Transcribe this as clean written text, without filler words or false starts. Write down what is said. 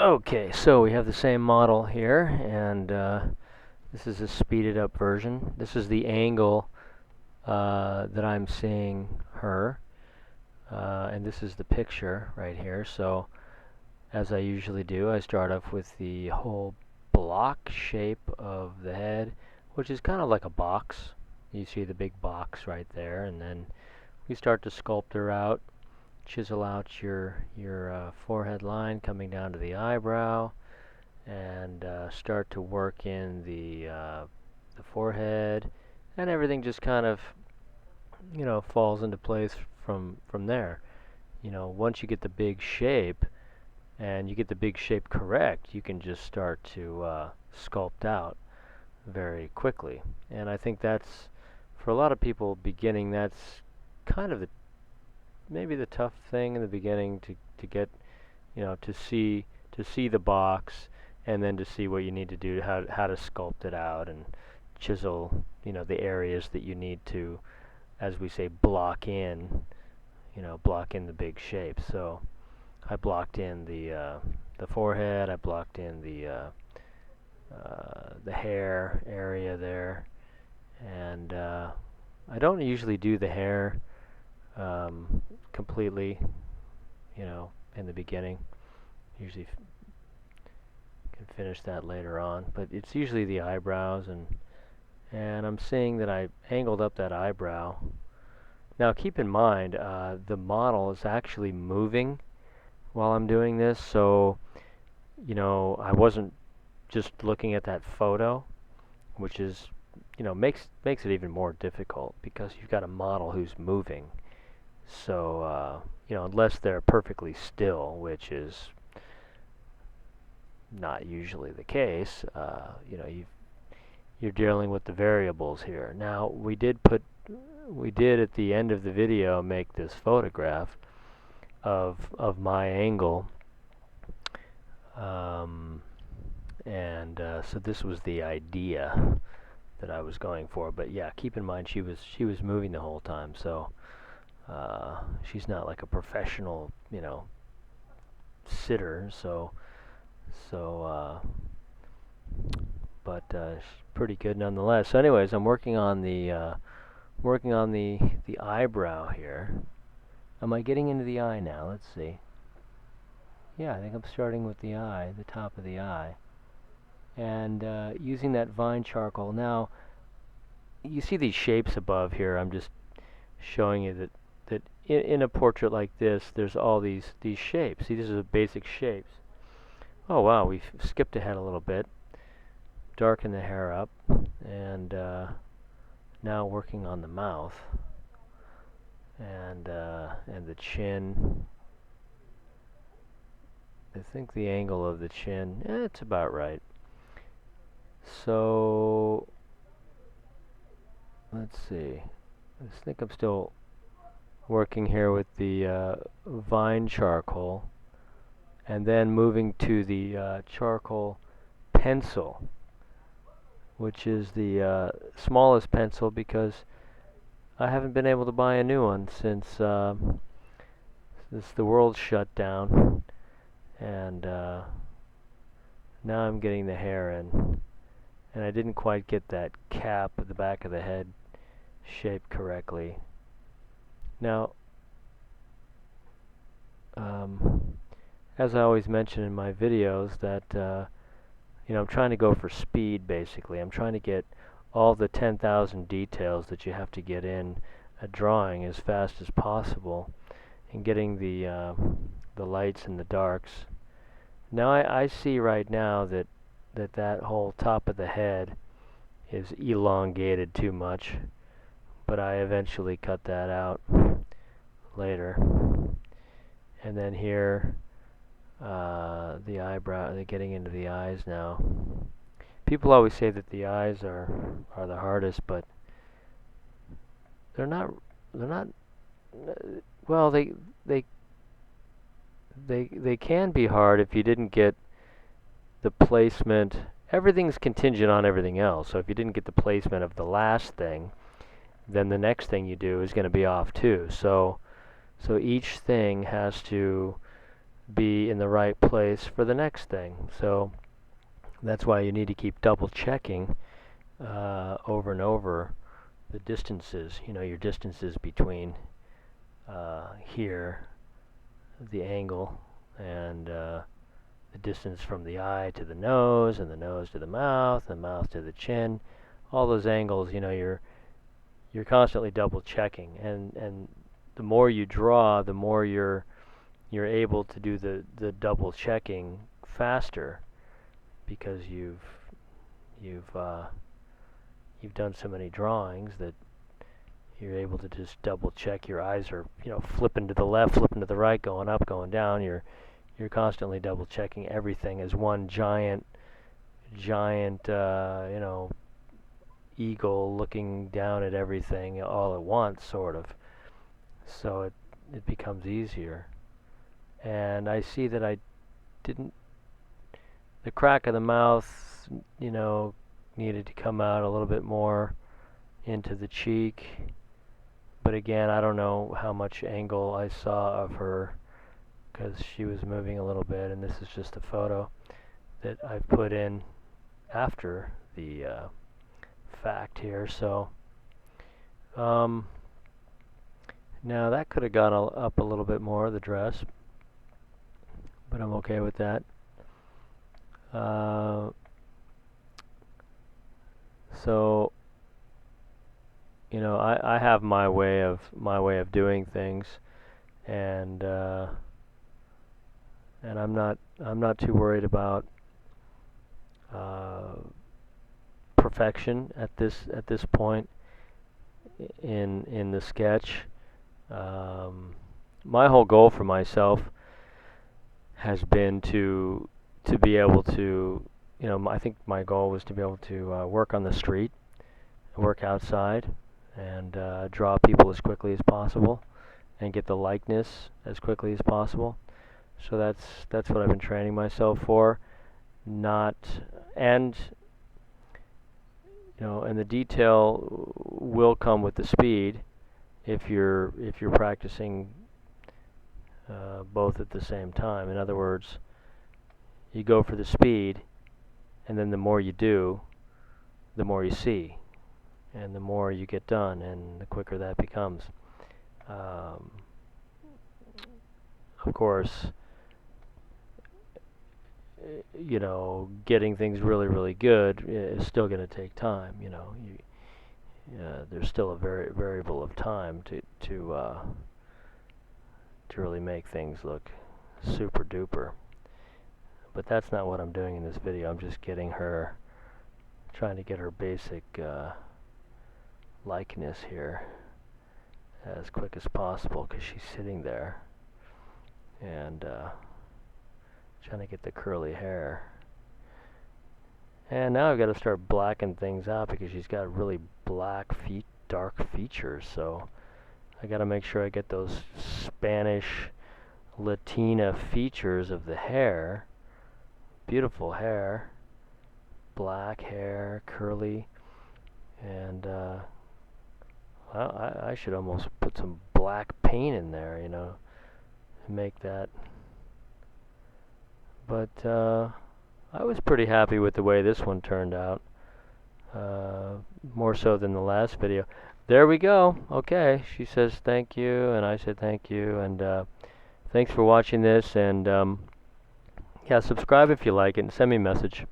Okay, so we have the same model here, and this is a speeded up version. This is the angle that I'm seeing her, and this is the picture right here. So, as I usually do, I start off with the whole block shape of the head, which is kind of like a box. You see the big box right there, and then we start to sculpt her out, chisel out your forehead line coming down to the eyebrow, and start to work in the forehead, and everything just kind of falls into place from there. Once you get the big shape and you get the big shape correct, you can just start to sculpt out very quickly. And I think that's, for a lot of people beginning, that's kind of maybe the tough thing in the beginning to get, to see the box, and then to see what you need to do, how to sculpt it out and chisel, the areas that you need to, as we say, block in the big shape. So I blocked in the forehead, I blocked in the hair area there, and I don't usually do the hair completely, in the beginning. Usually can finish that later on, but it's usually the eyebrows, and I'm seeing that I angled up that eyebrow. Now keep in mind, the model is actually moving while I'm doing this, so I wasn't just looking at that photo, which is, makes it even more difficult because you've got a model who's moving. So unless they're perfectly still, which is not usually the case, you're dealing with the variables here. Now we did at the end of the video make this photograph of my angle, and so this was the idea that I was going for. But yeah, keep in mind she was moving the whole time, so she's not like a professional, sitter. So but she's pretty good nonetheless. So anyways, I'm working on the eyebrow here. Am I getting into the eye now? Let's see. Yeah, I think I'm starting with the eye, the top of the eye, and using that vine charcoal. Now, you see these shapes above here. I'm just showing you that in a portrait like this, there's all these shapes. See, these are the basic shapes. Oh wow, we've skipped ahead a little bit. Darken the hair up, and now working on the mouth and the chin. I think the angle of the chin, it's about right. So let's see. I think I'm still working here with the vine charcoal, and then moving to the charcoal pencil, which is the smallest pencil because I haven't been able to buy a new one since the world shut down, and now I'm getting the hair in, and I didn't quite get that cap at the back of the head shaped correctly. Now, as I always mention in my videos, that I'm trying to go for speed. Basically, I'm trying to get all the 10,000 details that you have to get in a drawing as fast as possible, and getting the lights and the darks. Now I see right now that whole top of the head is elongated too much, but I eventually cut that out later. And then here, the eyebrow, they're getting into the eyes now. People always say that the eyes are the hardest, but they're not. Well, they can be hard if you didn't get the placement. Everything's contingent on everything else. So if you didn't get the placement of the last thing, then the next thing you do is going to be off too. So each thing has to be in the right place for the next thing. So that's why you need to keep double checking over and over the distances, your distances between here, the angle, and the distance from the eye to the nose, and the nose to the mouth to the chin. All those angles, you're constantly double checking, and the more you draw, the more you're able to do the double checking faster, because you've done so many drawings that you're able to just double check. Your eyes are flipping to the left, flipping to the right, going up, going down. You're constantly double checking everything as one giant eagle looking down at everything all at once, sort of. So it becomes easier. And I see that I didn't, the crack of the mouth, needed to come out a little bit more into the cheek. But again, I don't know how much angle I saw of her, because she was moving a little bit, and this is just a photo that I put in after the fact here. So now that could have gone up a little bit more, the dress, but I'm okay with that. So I have my way of doing things, and I'm not too worried about perfection at this point in the sketch. My whole goal for myself has been to be able to, I think my goal was to be able to work on the street, work outside, and draw people as quickly as possible, and get the likeness as quickly as possible. So that's what I've been training myself for. And the detail will come with the speed if you're practicing both at the same time. In other words, you go for the speed, and then the more you do, the more you see, and the more you get done, and the quicker that becomes. Of course, getting things really, really good is still going to take time. There's still a variable of time to really make things look super duper. But that's not what I'm doing in this video. I'm just trying to get her basic likeness here as quick as possible, because she's sitting there and trying to get the curly hair. And now I've got to start blacking things out, because she's got really dark features. So I got to make sure I get those Spanish Latina features of the hair. Beautiful hair, black hair, curly, and well, I should almost put some black paint in there, and make that. But I was pretty happy with the way this one turned out, more so than the last video. There we go. Okay, she says thank you, and I said thank you, and thanks for watching this, and yeah, subscribe if you like it, and send me a message.